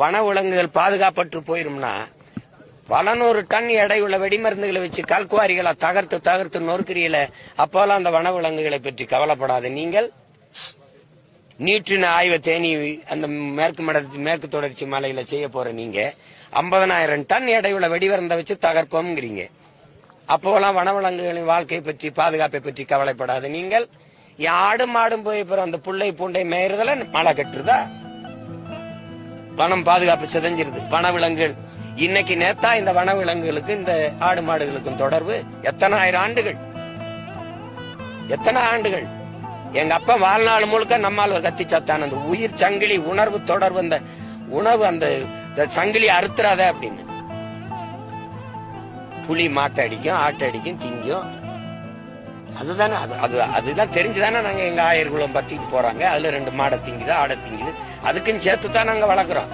வனவிலங்குகள் பாதுகாப்பற்று போயிரும்னா பல நூறு டன் எடை உள்ள வெடிமருந்துகளை வச்சு கல்குவாரிகளை தகர்த்து நொறுக்கிறீல. அப்போலாம் அந்த வனவிலங்குகளை பற்றி கவலைப்படாத நீங்கள். நீற்றின ஆய்வை தேனி அந்த மேற்கு தொடர்ச்சி மலையில செய்ய போற நீங்க 50,000 டன் எடையுள்ள வெடிமருந்தை வச்சு தகர்ப்போம்ங்கிறீங்க. அப்போலாம் வனவிலங்குகளின் வாழ்க்கை பற்றி பாதுகாப்பை பற்றி கவலைப்படாத நீங்கள். ஆடு மாடும் போய் அந்த புள்ளை பூண்டை மேயறதுல மழை கட்டுறதா? வனம் பாதுகாப்பு சிதைஞ்சிருது. வனவிலங்குகள் இன்னைக்கு நேத்தா இந்த வனவிலங்குகளுக்கு இந்த ஆடு மாடுகளுக்கும் தொடர்பு எத்தனை ஆண்டுகள். எங்க அப்பா வாழ்நாள் முழுக்க நம்மால் ஒரு கத்தி சத்தான அந்த உயிர் சங்கிலி உணர்வு தொடர்பு, அந்த உணவு அந்த சங்கிலி அறுத்துறாத அப்படின்னு. புலி மாட்டை அடிக்கும், ஆட்டை அடிக்கும், திங்கும். அதுதானே அதுதான் தெரிஞ்சுதானே நாங்க எங்க ஆயர்களும் பத்திட்டு போறாங்க. அதுல 2 மாடை திங்குது, ஆடை திங்குது. அதுக்குன்னு சேர்த்துதான் நாங்க வளர்க்குறோம்.